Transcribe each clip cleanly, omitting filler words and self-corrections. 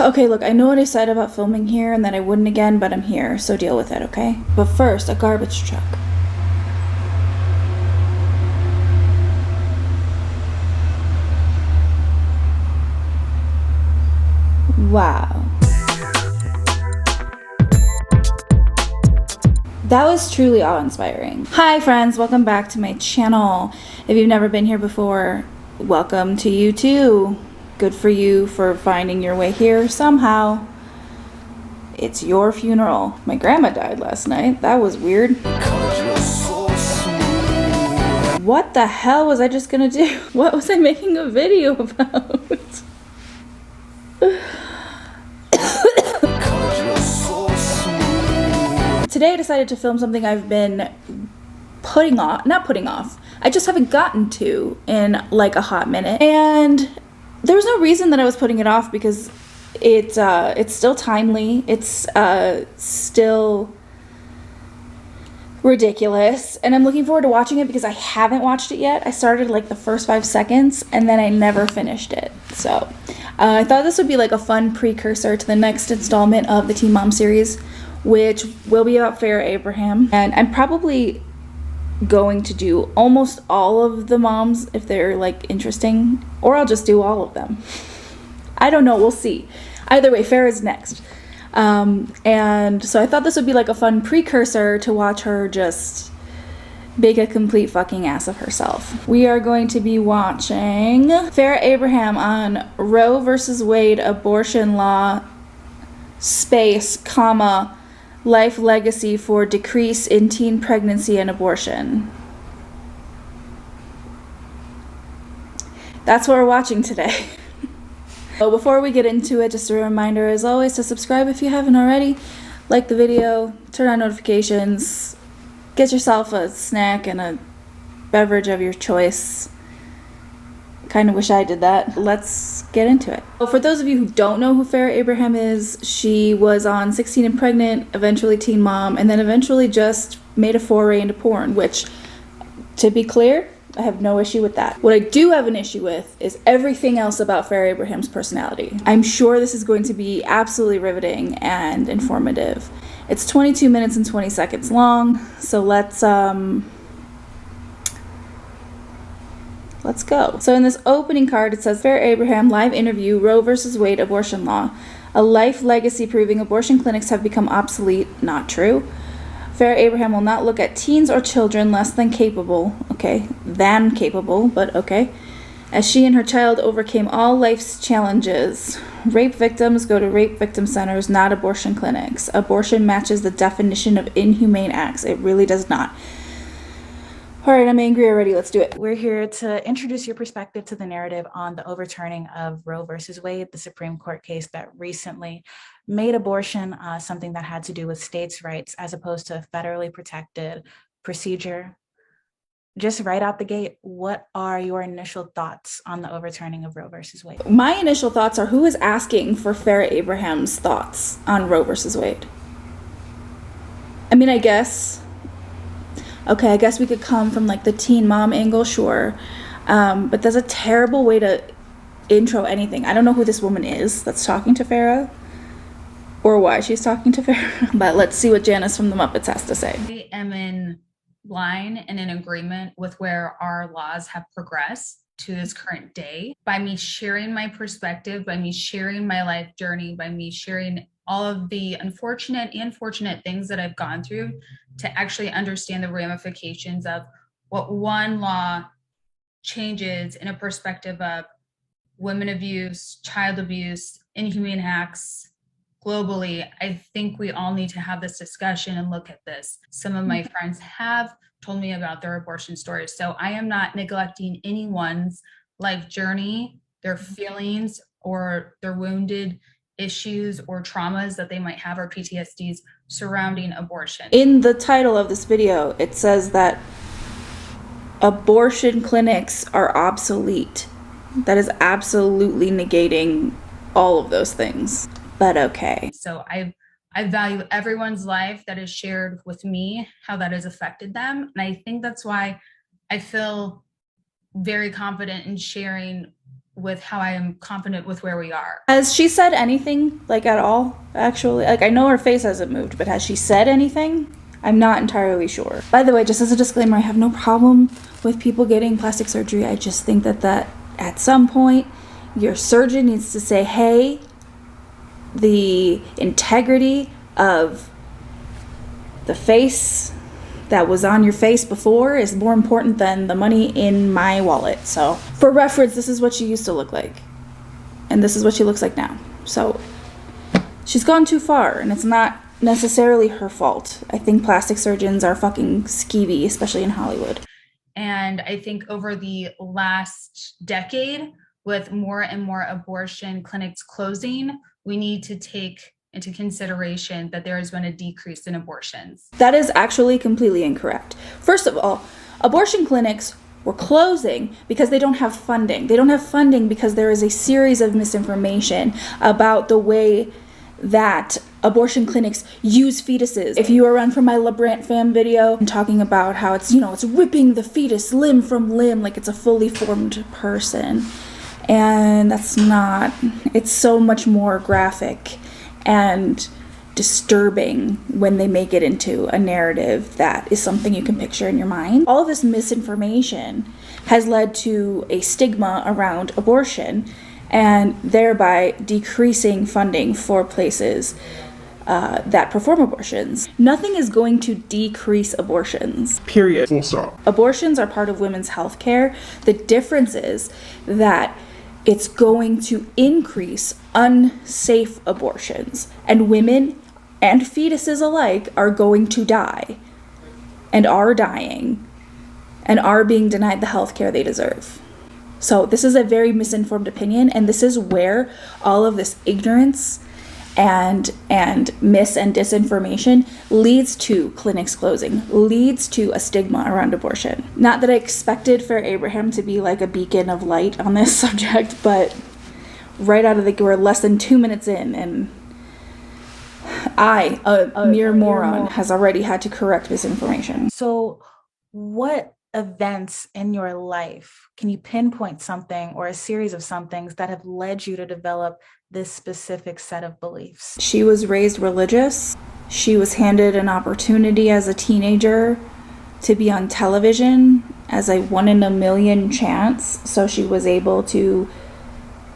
Okay, look, I know what I said about filming here and that I wouldn't again, but I'm here, so deal with it, okay? But first, a garbage truck. Wow. That was truly awe-inspiring. Hi friends, welcome back to my channel. If you've never been here before, welcome to you too. Good for you for finding your way here somehow. It's your funeral. My grandma died last night. That was weird. What the hell was I just gonna do? What was I making a video about? Today I decided to film something I've been not putting off. I just haven't gotten to in like a hot minute. And there was no reason that I was putting it off because it's still timely. It's still ridiculous, and I'm looking forward to watching it because I haven't watched it yet. I started like the first 5 seconds and then I never finished it. So I thought this would be like a fun precursor to the next installment of the Teen Mom series, which will be about Farrah Abraham. And I'm probably going to do almost all of the moms if they're like interesting, or I'll just do all of them. I don't know, we'll see. Either way, Farrah's next. And so I thought this would be like a fun precursor to watch her just make a complete fucking ass of herself. We are going to be watching Farrah Abraham on Roe versus Wade abortion law, life legacy for decrease in teen pregnancy and abortion. That's what we're watching today. So before we get into it, just a reminder as always to subscribe if you haven't already, like the video, turn on notifications, get yourself a snack and a beverage of your choice. Kind of wish I did that. Let's get into it. So for those of you who don't know who Farrah Abraham is, she was on 16 and Pregnant, eventually Teen Mom, and then eventually just made a foray into porn, which, to be clear, I have no issue with that. What I do have an issue with is everything else about Farrah Abraham's personality. I'm sure this is going to be absolutely riveting and informative. It's 22 minutes and 20 seconds long, so let's go. So in this opening card, it says, Farrah Abraham live interview, Roe versus Wade abortion law. A life legacy proving abortion clinics have become obsolete. Not true. Farrah Abraham will not look at teens or children less than capable, but okay, as she and her child overcame all life's challenges. Rape victims go to rape victim centers, not abortion clinics. Abortion matches the definition of inhumane acts. It really does not. All right, I'm angry already. Let's do it. We're here to introduce your perspective to the narrative on the overturning of Roe versus Wade, the Supreme Court case that recently made abortion something that had to do with states' rights as opposed to a federally protected procedure. Just right out the gate, what are your initial thoughts on the overturning of Roe versus Wade? My initial thoughts are, who is asking for Farrah Abraham's thoughts on Roe versus Wade? I mean, I guess we could come from like the teen mom angle, sure. But that's a terrible way to intro anything. I don't know who this woman is that's talking to Farrah or why she's talking to Farrah, but let's see what Janice from the Muppets has to say. I am in line and in agreement with where our laws have progressed to this current day. By me sharing my perspective, by me sharing my life journey, by me sharing all of the unfortunate and fortunate things that I've gone through to actually understand the ramifications of what one law changes in a perspective of women abuse, child abuse, inhumane acts globally. I think we all need to have this discussion and look at this. Some of my friends have told me about their abortion stories. So I am not neglecting anyone's life journey, their feelings, or their wounded issues or traumas that they might have, or PTSDs surrounding abortion. In the title of this video, it says that abortion clinics are obsolete. That is absolutely negating all of those things, but okay. So I value everyone's life that is shared with me, how that has affected them. And I think that's why I feel very confident in sharing with how I am confident with where we are. Has she said anything, like, at all, actually? Like, I know her face hasn't moved, but has she said anything? I'm not entirely sure. By the way, just as a disclaimer, I have no problem with people getting plastic surgery. I just think that at some point, your surgeon needs to say, hey, the integrity of the face that was on your face before is more important than the money in my wallet. So, for reference, this is what she used to look like. And this is what she looks like now. So, she's gone too far, and it's not necessarily her fault. I think plastic surgeons are fucking skeevy, especially in Hollywood. And I think over the last decade, with more and more abortion clinics closing, we need to take into consideration that there has been a decrease in abortions. That is actually completely incorrect. First of all, abortion clinics were closing because they don't have funding. They don't have funding because there is a series of misinformation about the way that abortion clinics use fetuses. If you were around for my LeBrant fam video and talking about how it's, it's ripping the fetus limb from limb like it's a fully formed person. And that's not, it's so much more graphic and disturbing when they make it into a narrative that is something you can picture in your mind. All of this misinformation has led to a stigma around abortion and thereby decreasing funding for places that perform abortions. Nothing is going to decrease abortions. Period. Full stop. Abortions are part of women's health care. The difference is that it's going to increase unsafe abortions, and women and fetuses alike are going to die and are dying and are being denied the health care they deserve. So this is a very misinformed opinion, and this is where all of this ignorance and mis and disinformation leads to clinics closing, leads to a stigma around abortion. Not that I expected Farrah Abraham to be like a beacon of light on this subject, but right out of the gate, we're less than 2 minutes in, and I, a mere moron, has already had to correct misinformation. So what events in your life can you pinpoint something or a series of somethings that have led you to develop this specific set of beliefs? She was raised religious. She was handed an opportunity as a teenager to be on television as a 1 in a million chance, so she was able to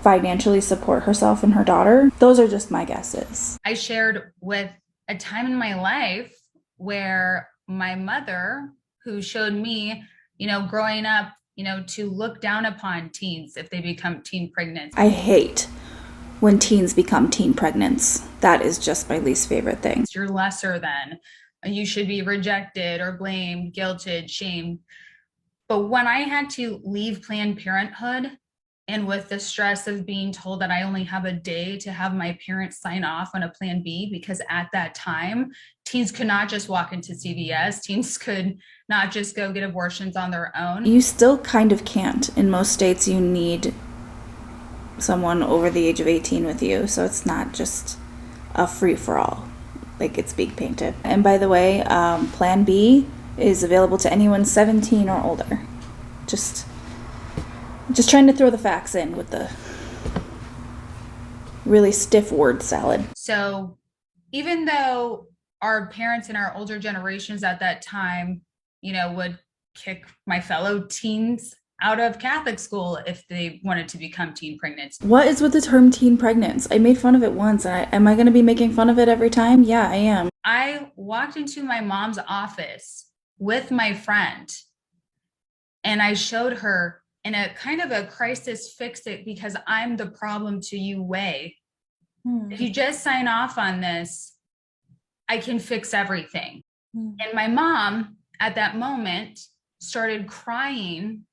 financially support herself and her daughter. Those are just my guesses. I shared with a time in my life where my mother, who showed me, growing up, to look down upon teens if they become teen pregnant. I hate when teens become teen pregnants. That is just my least favorite thing. You're lesser than. You should be rejected or blamed, guilted, shamed. But when I had to leave Planned Parenthood, and with the stress of being told that I only have a day to have my parents sign off on a Plan B, because at that time, teens could not just walk into CVS. Teens could not just go get abortions on their own. You still kind of can't. In most states, you need someone over the age of 18 with you, so it's not just a free-for-all like it's being painted. And by the way, Plan B is available to anyone 17 or older. Just trying to throw the facts in with the really stiff word salad. So even though our parents and our older generations at that time, would kick my fellow teens out of Catholic school if they wanted to become teen pregnant. What is with the term teen pregnant? I made fun of it once. Am I going to be making fun of it every time? Yeah, I am. I walked into my mom's office with my friend, and I showed her in a kind of a crisis fix it because I'm the problem to you way. If you just sign off on this, I can fix everything. And my mom at that moment started crying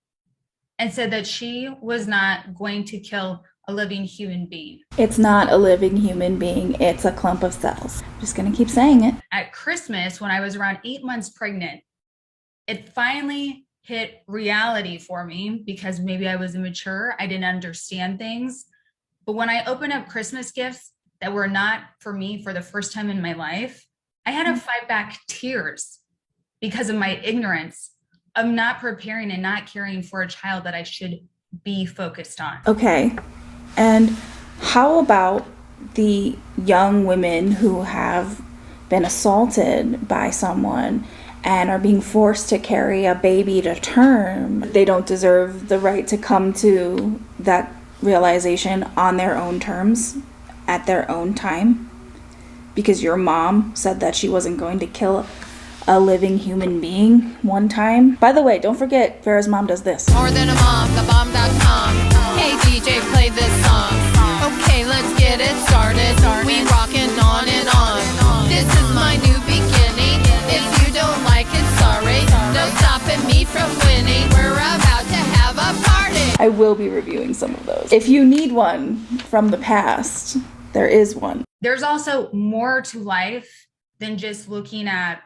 and said that she was not going to kill a living human being. It's not a living human being. It's a clump of cells. I'm just going to keep saying it. At Christmas, when I was around 8 months pregnant, it finally hit reality for me because maybe I was immature. I didn't understand things. But when I opened up Christmas gifts that were not for me for the first time in my life, I had to fight back tears because of my ignorance of not preparing and not caring for a child that I should be focused on. Okay. And how about the young women who have been assaulted by someone and are being forced to carry a baby to term? They don't deserve the right to come to that realization on their own terms, at their own time, because your mom said that she wasn't going to kill a living human being one time. By the way, don't forget Farrah's mom does this. More than a mom, thebomb.com. Hey DJ, play this song. Okay, let's get it started. We rockin' on and on. This is my new beginning. If you don't like it, sorry. No stopping me from winning. We're about to have a party. I will be reviewing some of those. If you need one from the past, there is one. There's also more to life than just looking at,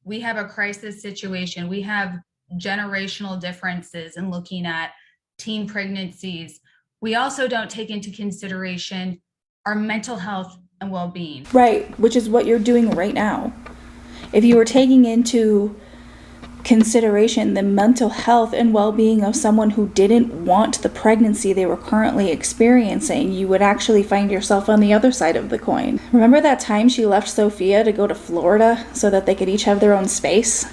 we have a crisis situation, we have generational differences, and looking at teen pregnancies. We also don't take into consideration our mental health and well-being. Right, which is what you're doing right now. If you were taking into consideration the mental health and well-being of someone who didn't want the pregnancy they were currently experiencing, you would actually find yourself on the other side of the coin. Remember that time she left Sophia to go to Florida so that they could each have their own space?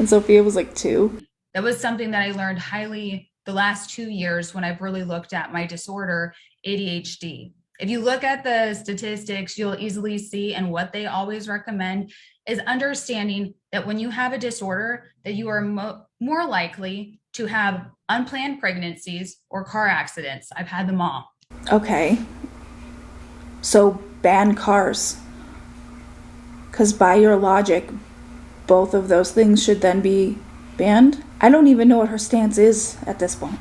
And Sophia was like 2. That was something that I learned highly the last 2 years when I've really looked at my disorder, ADHD. If you look at the statistics, you'll easily see, and what they always recommend is understanding that when you have a disorder, that you are more likely to have unplanned pregnancies or car accidents. I've had them all. Okay. So ban cars. Because by your logic, both of those things should then be banned. I don't even know what her stance is at this point.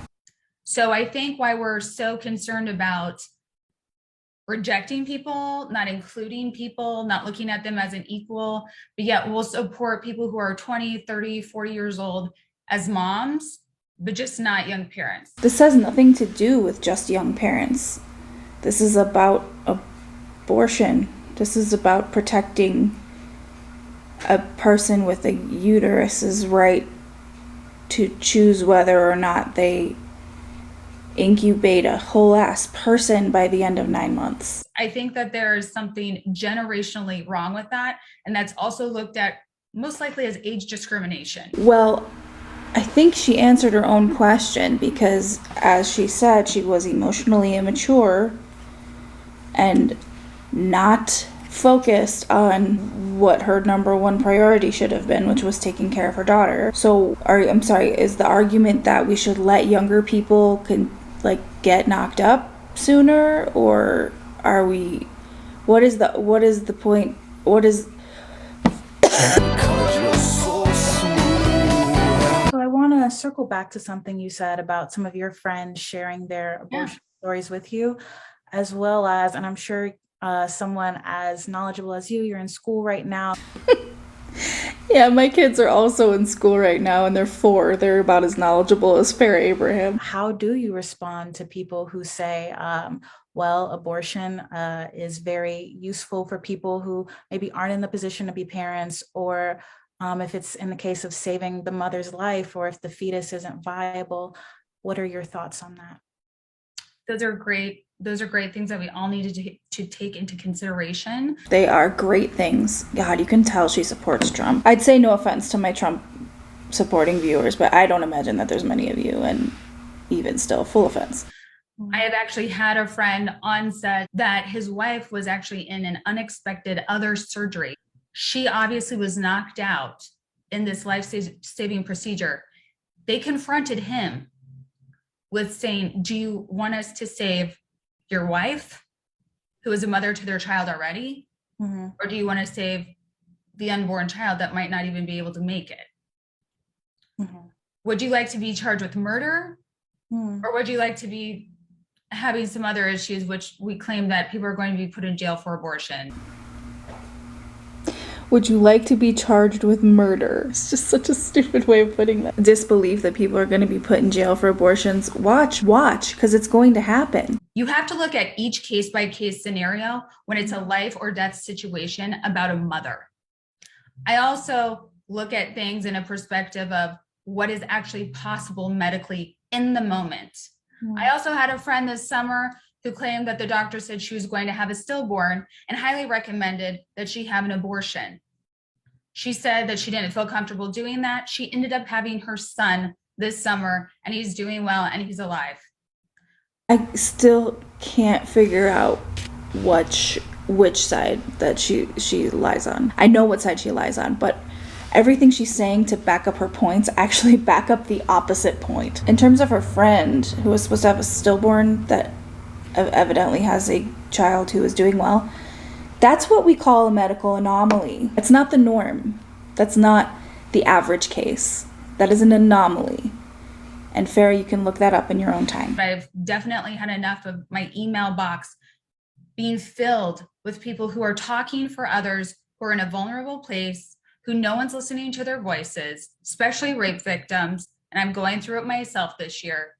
So I think why we're so concerned about rejecting people, not including people, not looking at them as an equal, but yet we'll support people who are 20, 30, 40 years old as moms, but just not young parents. This has nothing to do with just young parents. This is about abortion. This is about protecting a person with a uterus's right to choose whether or not they incubate a whole ass person by the end of 9 months. I think that there is something generationally wrong with that, and that's also looked at most likely as age discrimination. Well, I think she answered her own question, because as she said, she was emotionally immature and not focused on what her number one priority should have been, which was taking care of her daughter. So, I'm sorry, is the argument that we should let younger people get knocked up sooner, or are we? What is the point? What is? So I want to circle back to something you said about some of your friends sharing their abortion stories with you, as well as, and I'm sure someone as knowledgeable as you're in school right now. Yeah, my kids are also in school right now, and they're 4. They're about as knowledgeable as Farrah Abraham. How do you respond to people who say, well, abortion is very useful for people who maybe aren't in the position to be parents, or if it's in the case of saving the mother's life, or if the fetus isn't viable? What are your thoughts on that? Those are great things that we all need to take into consideration. They are great things. God, you can tell she supports Trump. I'd say no offense to my Trump supporting viewers, but I don't imagine that there's many of you, and even still, full offense. I have actually had a friend on set that his wife was actually in an unexpected other surgery. She obviously was knocked out in this life-saving procedure. They confronted him with saying, do you want us to save your wife, who is a mother to their child already? Mm-hmm. Or do you want to save the unborn child that might not even be able to make it? Mm-hmm. Would you like to be charged with murder? Mm-hmm. Or would you like to be having some other issues, which we claim that people are going to be put in jail for abortion? Would you like to be charged with murder? It's just such a stupid way of putting that. Disbelief that people are going to be put in jail for abortions. Watch, because it's going to happen. You have to look at each case-by-case scenario when it's a life or death situation about a mother. I also look at things in a perspective of what is actually possible medically in the moment. I also had a friend this summer who claimed that the doctor said she was going to have a stillborn and highly recommended that she have an abortion. She said that she didn't feel comfortable doing that. She ended up having her son this summer, and he's doing well and he's alive. I still can't figure out which side that she lies on. I know what side she lies on, but everything she's saying to back up her points actually back up the opposite point. In terms of her friend who was supposed to have a stillborn that evidently has a child who is doing well, that's what we call a medical anomaly. It's not the norm. That's not the average case. That is an anomaly. And Farrah, you can look that up in your own time. I've definitely had enough of my email box being filled with people who are talking for others who are in a vulnerable place, who no one's listening to their voices, especially rape victims. And I'm going through it myself this year.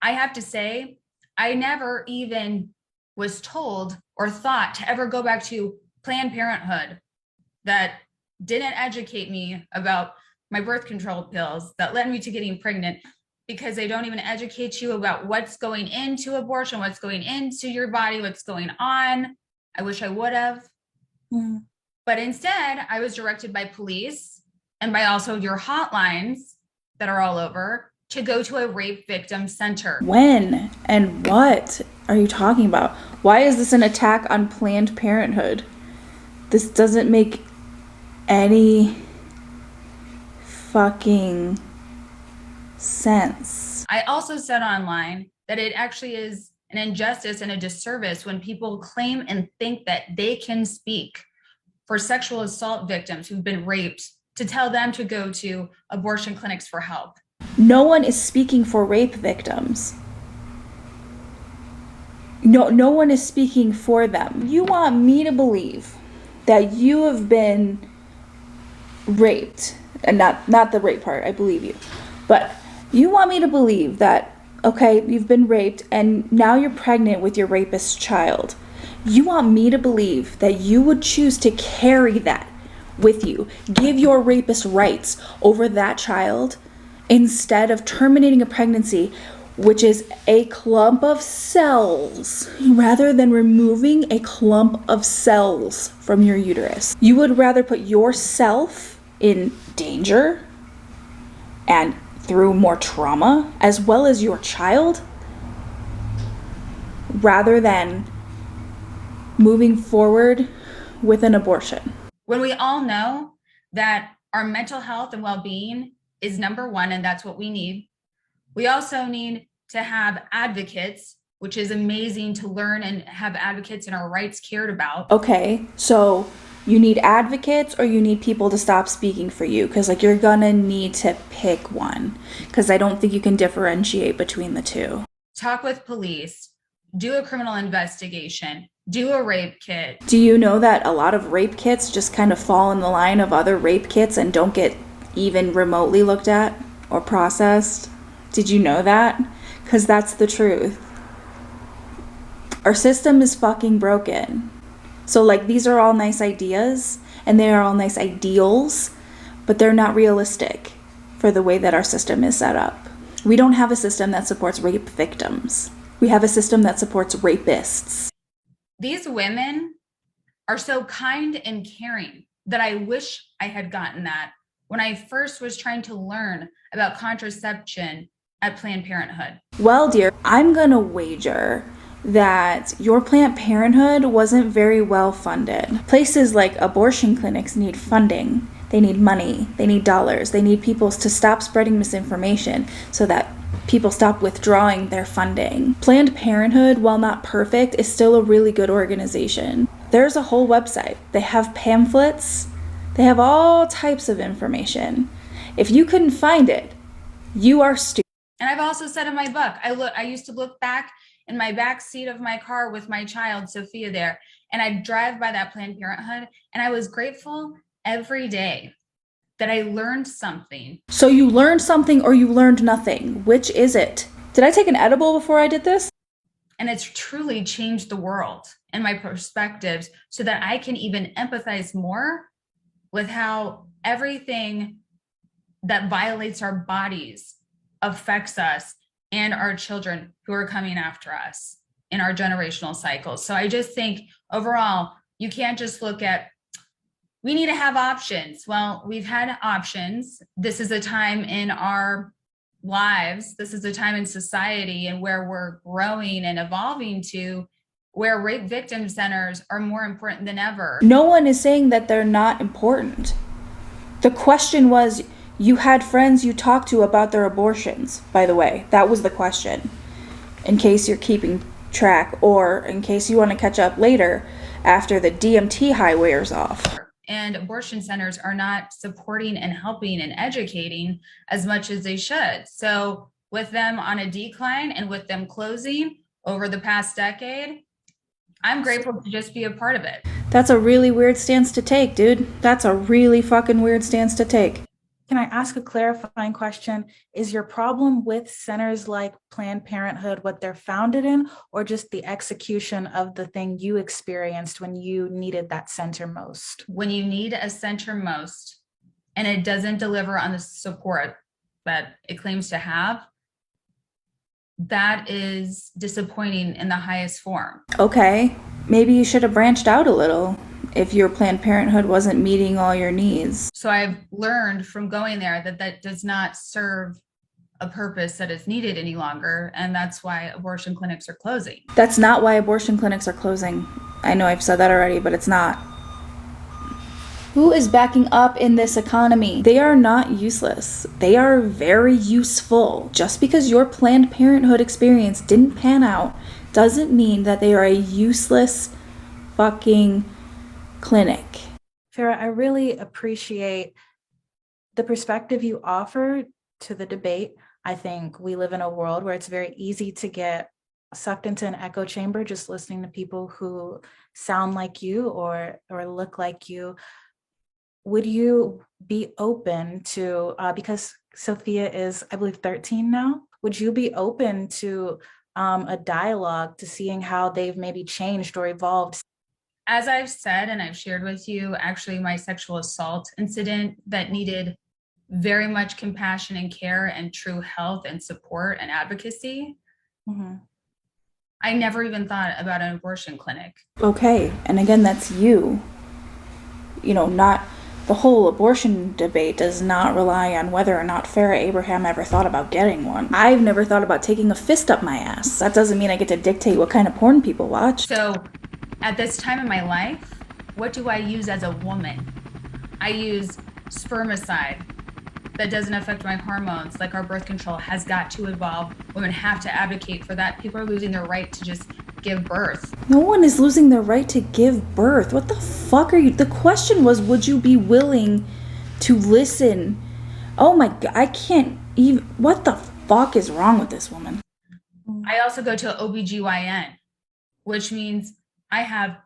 I have to say, I never even was told or thought to ever go back to Planned Parenthood that didn't educate me about my birth control pills that led me to getting pregnant, because they don't even educate you about what's going into abortion, what's going into your body, what's going on. I wish I would have. But instead, I was directed by police and by also your hotlines that are all over to go to a rape victim center. When and what are you talking about? Why is this an attack on Planned Parenthood? This doesn't make any fucking sense. I also said online that it actually is an injustice and a disservice when people claim and think that they can speak for sexual assault victims who've been raped to tell them to go to abortion clinics for help. No one is speaking for rape victims. No one is speaking for them. You want me to believe that you have been raped, and not the rape part, I believe you, but you want me to believe that, okay, you've been raped and now you're pregnant with your rapist child. You want me to believe that you would choose to carry that with you, give your rapist rights over that child, instead of terminating a pregnancy, which is a clump of cells, rather than removing a clump of cells from your uterus. You would rather put yourself in danger and through more trauma, as well as your child, rather than moving forward with an abortion. When we all know that our mental health and well-being is number one, and that's what we need. We also need to have advocates, which is amazing to learn and have advocates and our rights cared about. Okay, so you need advocates or you need people to stop speaking for you, because like you're gonna need to pick one, because I don't think you can differentiate between the two. Talk with police, do a criminal investigation, do a rape kit. Do you know that a lot of rape kits just kind of fall in the line of other rape kits and don't get even remotely looked at or processed? Did you know that? Because that's the truth. Our system is fucking broken. So like these are all nice ideas and they are all nice ideals, but they're not realistic for the way that our system is set up. We don't have a system that supports rape victims. We have a system that supports rapists. These women are so kind and caring that I wish I had gotten that when I first was trying to learn about contraception at Planned Parenthood. Well, dear, I'm gonna wager that your Planned Parenthood wasn't very well funded. Places like abortion clinics need funding. They need money. They need dollars. They need people to stop spreading misinformation so that people stop withdrawing their funding. Planned Parenthood, while not perfect, is still a really good organization. There's a whole website. They have pamphlets. They have all types of information. If you couldn't find it, you are stupid. And I've also said in my book, I used to look back in my back seat of my car with my child, Sophia, there, and I'd drive by that Planned Parenthood, and I was grateful every day that I learned something. So you learned something or you learned nothing? Which is it? Did I take an edible before I did this? And it's truly changed the world and my perspectives so that I can even empathize more with how everything that violates our bodies affects us and our children who are coming after us in our generational cycles. So I just think overall, you can't just look at, we need to have options. Well, we've had options. This is a time in our lives. This is a time in society and where we're growing and evolving to where rape victim centers are more important than ever. No one is saying that they're not important. The question was, you had friends you talked to about their abortions, by the way. That was the question. In case you're keeping track, or in case you want to catch up later after the DMT high wears off. And abortion centers are not supporting and helping and educating as much as they should. So with them on a decline and with them closing over the past decade, I'm grateful to just be a part of it. That's a really weird stance to take, dude. That's a really fucking weird stance to take. Can I ask a clarifying question? Is your problem with centers like Planned Parenthood what they're founded in, or just the execution of the thing you experienced when you needed that center most? When you need a center most and it doesn't deliver on the support that it claims to have, that is disappointing in the highest form. Okay, maybe you should have branched out a little if your Planned Parenthood wasn't meeting all your needs. So I've learned from going there that that does not serve a purpose that is needed any longer, and that's why abortion clinics are closing. That's not why abortion clinics are closing. I know I've said that already, but it's not. Who is backing up in this economy? They are not useless. They are very useful. Just because your Planned Parenthood experience didn't pan out doesn't mean that they are a useless fucking clinic. Farrah, I really appreciate the perspective you offer to the debate. I think we live in a world where it's very easy to get sucked into an echo chamber just listening to people who sound like you or look like you. Would you be open to, because Sophia is, I believe, 13 now, would you be open to a dialogue to seeing how they've maybe changed or evolved? As I've said, and I've shared with you, actually my sexual assault incident that needed very much compassion and care and true health and support and advocacy. Mm-hmm. I never even thought about an abortion clinic. Okay, and again, that's you. You know, not the whole abortion debate does not rely on whether or not Farrah Abraham ever thought about getting one. I've never thought about taking a fist up my ass. That doesn't mean I get to dictate what kind of porn people watch. So at this time in my life, what do I use as a woman? I use spermicide that doesn't affect my hormones, like our birth control has got to evolve. Women have to advocate for that. People are losing their right to just give birth. No one is losing their right to give birth. What the fuck are you? The question was, would you be willing to listen? Oh my God, I can't even. What the fuck is wrong with this woman? I also go to OBGYN, which means I have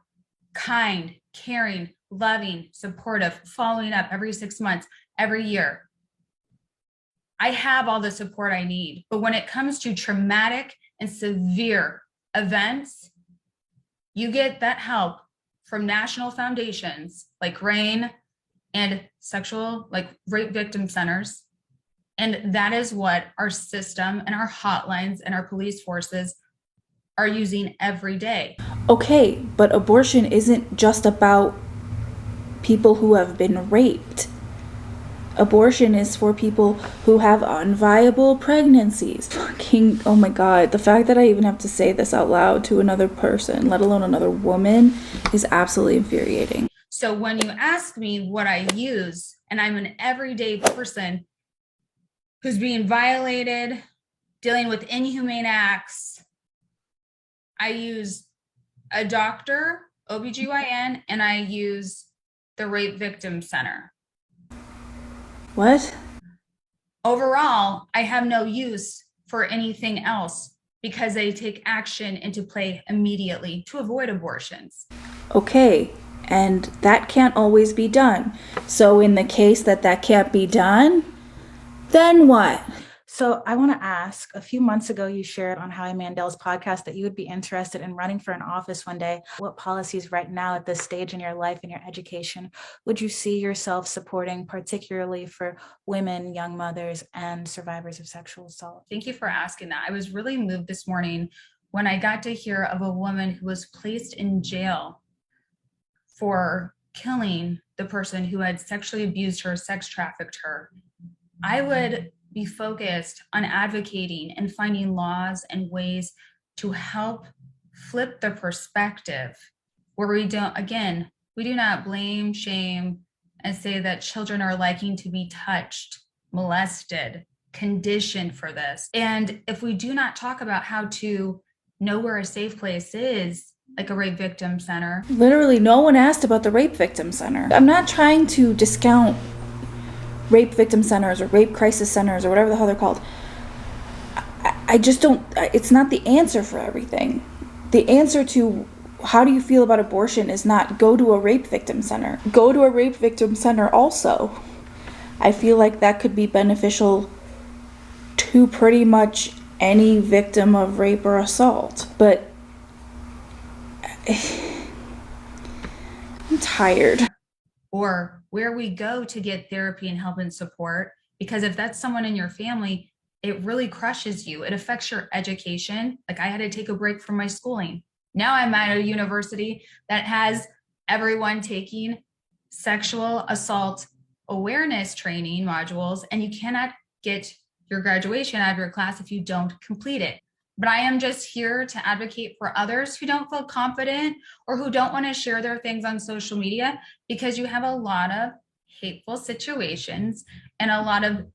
kind, caring, loving, supportive, following up every 6 months, every year. I have all the support I need. But when it comes to traumatic and severe events, you get that help from national foundations like RAIN and rape victim centers. And that is what our system and our hotlines and our police forces are using every day. Okay, but abortion isn't just about people who have been raped. Abortion is for people who have unviable pregnancies. Fucking, oh my God, the fact that I even have to say this out loud to another person, let alone another woman, is absolutely infuriating. So when you ask me what I use, and I'm an everyday person who's being violated, dealing with inhumane acts, I use a doctor, OBGYN, and I use the Rape Victim Center. What? Overall, I have no use for anything else because they take action into play immediately to avoid abortions. Okay, and that can't always be done. So in the case that can't be done, then what? So I want to ask, a few months ago, you shared on Howie Mandel's podcast that you would be interested in running for an office one day. What policies right now at this stage in your life and your education would you see yourself supporting, particularly for women, young mothers, and survivors of sexual assault? Thank you for asking that. I was really moved this morning when I got to hear of a woman who was placed in jail for killing the person who had sexually abused her, sex trafficked her. I would be focused on advocating and finding laws and ways to help flip the perspective where we do not blame, shame, and say that children are liking to be touched, molested, conditioned for this. And if we do not talk about how to know where a safe place is, like a rape victim center. Literally, no one asked about the rape victim center. I'm not trying to discount rape victim centers or rape crisis centers or whatever the hell they're called. I just don't, it's not the answer for everything. The answer to how do you feel about abortion is not go to a rape victim center. Go to a rape victim center also. I feel like that could be beneficial to pretty much any victim of rape or assault. But I'm tired. Or where we go to get therapy and help and support, because if that's someone in your family, it really crushes you. It affects your education. Like I had to take a break from my schooling. Now I'm at a university that has everyone taking sexual assault awareness training modules, and you cannot get your graduation out of your class if you don't complete it. But I am just here to advocate for others who don't feel confident or who don't want to share their things on social media, because you have a lot of hateful situations and a lot of,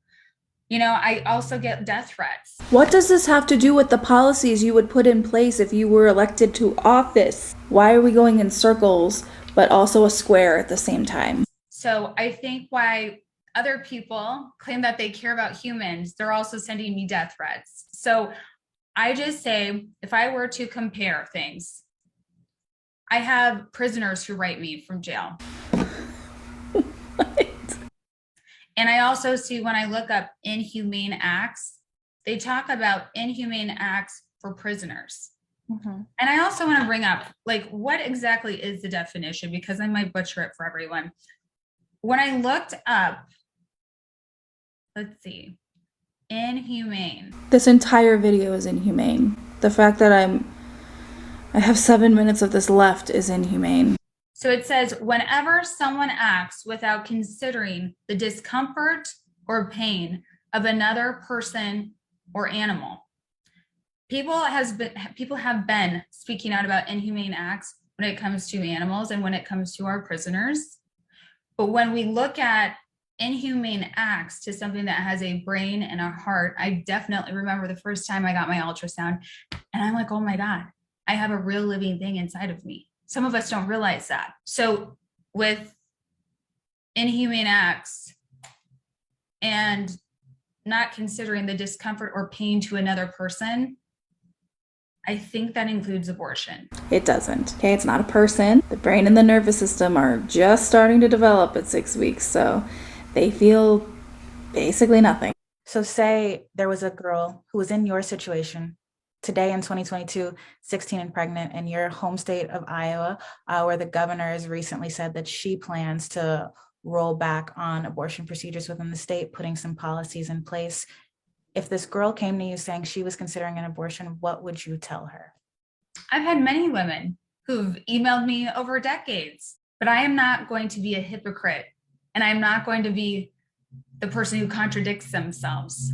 I also get death threats. What does this have to do with the policies you would put in place if you were elected to office? Why are we going in circles, but also a square at the same time? So I think why other people claim that they care about humans, they're also sending me death threats. So I just say, if I were to compare things, I have prisoners who write me from jail. What? And I also see when I look up inhumane acts, they talk about inhumane acts for prisoners. Mm-hmm. And I also want to bring up, what exactly is the definition? Because I might butcher it for everyone. When I looked up, let's see, inhumane. This entire video is inhumane. The fact that I have 7 minutes of this left is inhumane. So it says, whenever someone acts without considering the discomfort or pain of another person or animal. People have been speaking out about inhumane acts when it comes to animals and when it comes to our prisoners. But when we look at inhumane acts to something that has a brain and a heart, I definitely remember the first time I got my ultrasound and I'm like, oh my God, I have a real living thing inside of me. Some of us don't realize that. So with inhumane acts and not considering the discomfort or pain to another person, I think that includes abortion. It doesn't. Okay, it's not a person. The brain and the nervous system are just starting to develop at 6 weeks, so they feel basically nothing. So say there was a girl who was in your situation today in 2022, 16 and pregnant in your home state of Iowa, where the governor has recently said that she plans to roll back on abortion procedures within the state, putting some policies in place. If this girl came to you saying she was considering an abortion, what would you tell her? I've had many women who've emailed me over decades, but I am not going to be a hypocrite, and I'm not going to be the person who contradicts themselves.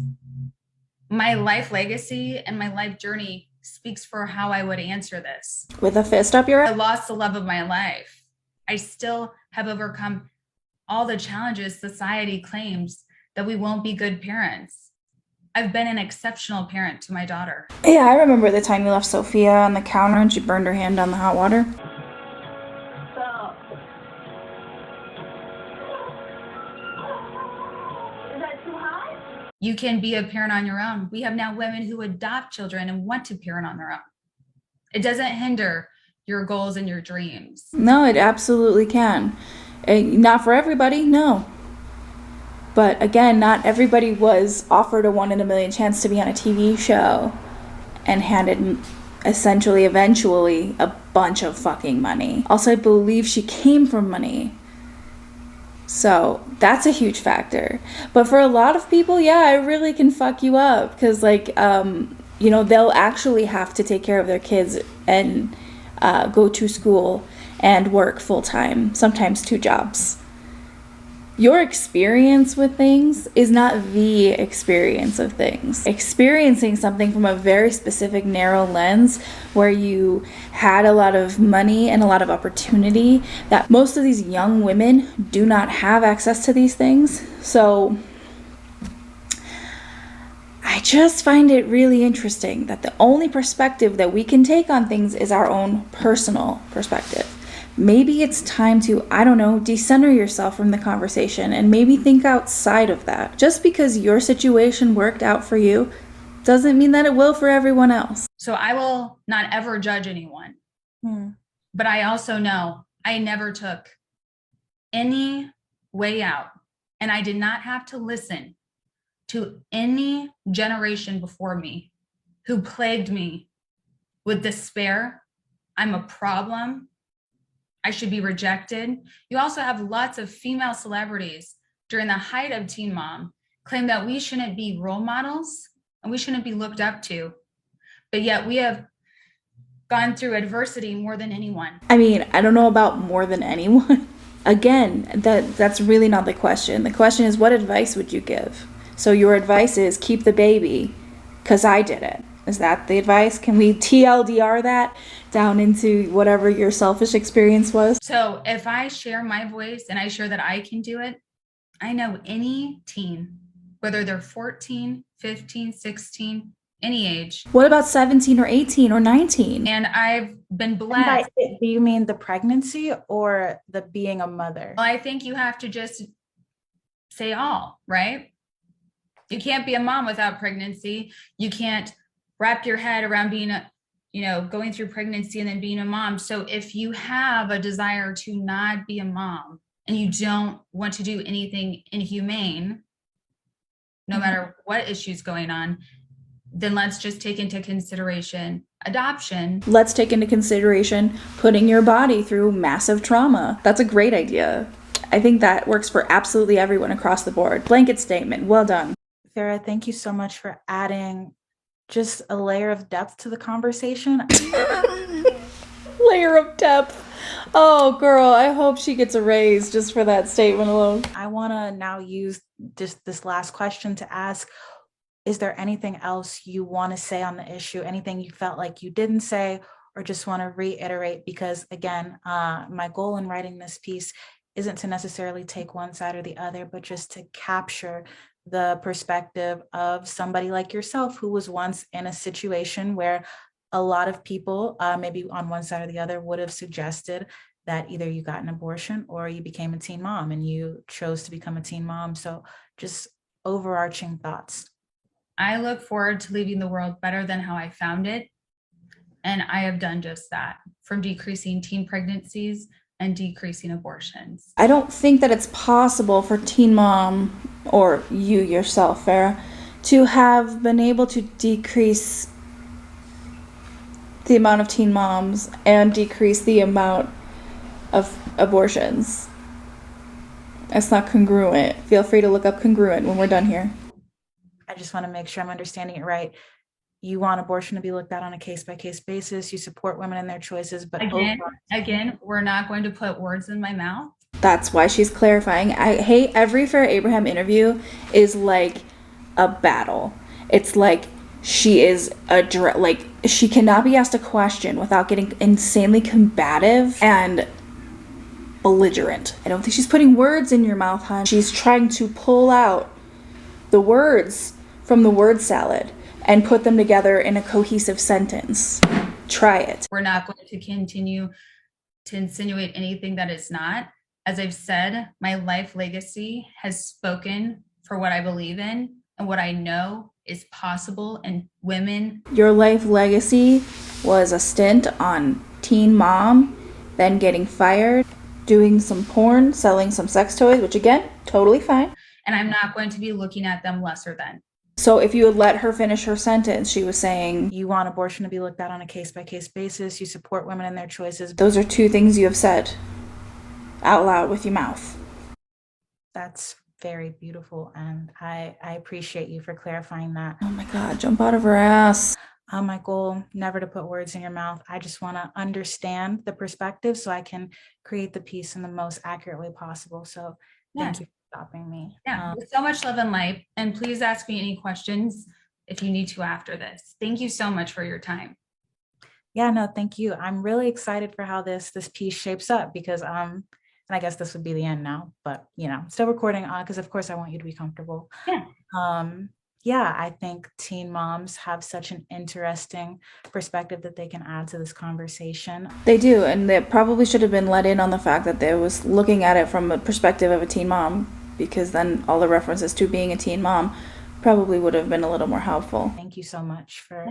My life legacy and my life journey speaks for how I would answer this. With a fist up your I ass? lost the love of my life. I still have overcome all the challenges society claims that we won't be good parents. I've been an exceptional parent to my daughter. Yeah, I remember the time you left Sophia on the counter and she burned her hand on the hot water. You can be a parent on your own. We have now women who adopt children and want to parent on their own. It doesn't hinder your goals and your dreams. No, it absolutely can. Not for everybody, no. But again, not everybody was offered a 1 in a million chance to be on a TV show and handed eventually a bunch of fucking money. Also, I believe she came from money. So that's a huge factor. But for a lot of people, yeah, it really can fuck you up because, like, you know, they'll actually have to take care of their kids and go to school and work full time, sometimes 2 jobs. Your experience with things is not the experience of things. Experiencing something from a very specific narrow lens where you had a lot of money and a lot of opportunity, that most of these young women do not have access to these things. So I just find it really interesting that the only perspective that we can take on things is our own personal perspective. Maybe it's time to, I don't know, decenter yourself from the conversation and maybe think outside of that. Just because your situation worked out for you doesn't mean that it will for everyone else. So I will not ever judge anyone. But I also know I never took any way out, and I did not have to listen to any generation before me who plagued me with despair. I'm a problem. I should be rejected. You also have lots of female celebrities during the height of Teen Mom claim that we shouldn't be role models and we shouldn't be looked up to. But yet we have gone through adversity more than anyone. I mean, I don't know about more than anyone. Again, that's really not the question. The question is, what advice would you give? So your advice is keep the baby because I did it. Is that the advice? Can we TLDR that down into whatever your selfish experience was? So if I share my voice and I share that I can do it, I know any teen, whether they're 14, 15, 16, any age. What about 17 or 18 or 19? And I've been blessed. Do you mean the pregnancy or the being a mother? Well, I think you have to just say all, right? You can't be a mom without pregnancy. You can't wrap your head around being going through pregnancy and then being a mom. So if you have a desire to not be a mom and you don't want to do anything inhumane, no matter what issue's going on, then let's just take into consideration adoption. Let's take into consideration putting your body through massive trauma. That's a great idea. I think that works for absolutely everyone across the board. Blanket statement. Well done. Farrah, thank you so much for adding just a layer of depth to the conversation. Layer of depth. Oh, girl, I hope she gets a raise just for that statement alone. I want to now use just this last question to ask, is there anything else you want to say on the issue? Anything you felt like you didn't say or just want to reiterate? Because again, my goal in writing this piece isn't to necessarily take one side or the other, but just to capture the perspective of somebody like yourself who was once in a situation where a lot of people, maybe on one side or the other, would have suggested that either you got an abortion or you became a teen mom and you chose to become a teen mom. So just overarching thoughts. I look forward to leaving the world better than how I found it. And I have done just that, from decreasing teen pregnancies and decreasing abortions. I don't think that it's possible for Teen Mom, or you yourself, Farrah, to have been able to decrease the amount of teen moms and decrease the amount of abortions. That's not congruent. Feel free to look up congruent when we're done here. I just want to make sure I'm understanding it right. You want abortion to be looked at on a case-by-case basis. You support women in their choices, but again, we're not going to put words in my mouth. That's why she's clarifying. I hate every Farrah Abraham interview is like a battle. It's like she is she cannot be asked a question without getting insanely combative and belligerent. I don't think she's putting words in your mouth, hon. She's trying to pull out the words from the word salad and put them together in a cohesive sentence. Try it. We're not going to continue to insinuate anything that is not. As I've said, my life legacy has spoken for what I believe in and what I know is possible in women. Your life legacy was a stint on Teen Mom, then getting fired, doing some porn, selling some sex toys, which again, totally fine. and I'm not going to be looking at them lesser than. So if you had let her finish her sentence, she was saying, You want abortion to be looked at on a case-by-case basis. You support women in their choices. those are two things you have said out loud with your mouth. That's very beautiful, and I appreciate you for clarifying that. Oh my God, jump out of her ass. My goal, never to put words in your mouth. I just want to understand the perspective so I can create the piece in the most accurate way possible. So thank you for stopping me. Yeah, with so much love and light. And please ask me any questions if you need to after this. Thank you so much for your time. Yeah, no, thank you. I'm really excited for how this piece shapes up because and I guess this would be the end now, but still recording because of course I want you to be comfortable. Yeah. Yeah, I think teen moms have such an interesting perspective that they can add to this conversation. They do, and they probably should have been let in on the fact that they was looking at it from a perspective of a teen mom, because then all the references to being a teen mom probably would have been a little more helpful. Thank you so much for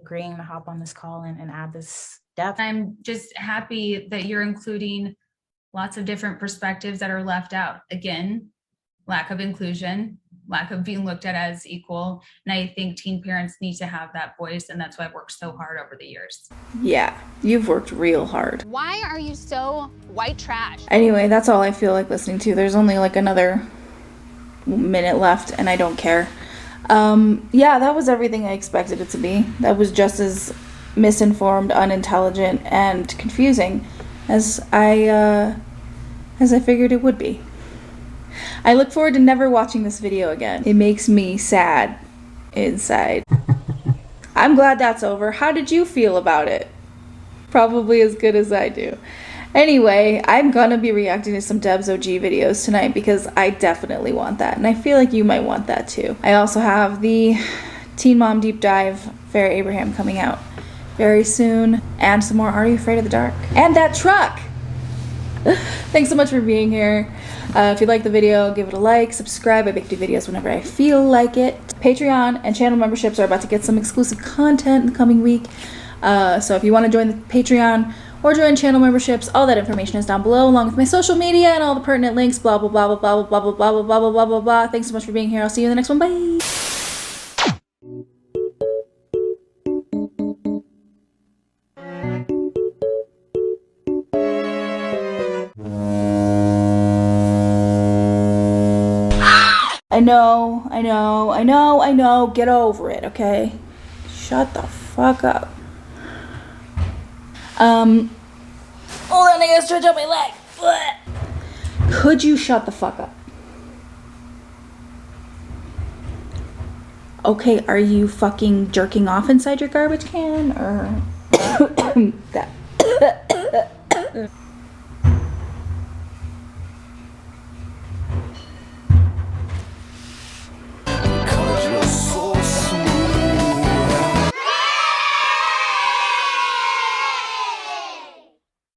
agreeing to hop on this call and add this depth. I'm just happy that you're including lots of different perspectives that are left out. Again, lack of inclusion, lack of being looked at as equal. And I think teen parents need to have that voice. And that's why I've worked so hard over the years. Yeah, you've worked real hard. Why are you so white trash? Anyway, that's all I feel like listening to. There's only like another minute left and I don't care. Yeah, that was everything I expected it to be. That was just as misinformed, unintelligent, and confusing as I figured it would be. I look forward to never watching this video again. It makes me sad inside. I'm glad that's over. How did you feel about it? Probably as good as I do. Anyway, I'm gonna be reacting to some Deb's OG videos tonight because I definitely want that, and I feel like you might want that too. I also have the Teen Mom Deep Dive, Farrah Abraham, coming out very soon, and some more Are You Afraid of the Dark? And that truck! Thanks so much for being here. If you like the video, give it a like, subscribe. I make new videos whenever I feel like it. Patreon and channel memberships are about to get some exclusive content in the coming week. So if you want to join the Patreon or join channel memberships, all that information is down below, along with my social media and all the pertinent links, blah, blah, blah, blah, blah, blah, blah, blah, blah, blah, blah, blah, blah, blah. Thanks so much for being here. I'll see you in the next one. Bye. I know. Get over it, okay? Shut the fuck up. Hold on, I gotta stretch out my leg. Could you shut the fuck up? Okay, are you fucking jerking off inside your garbage can, or that?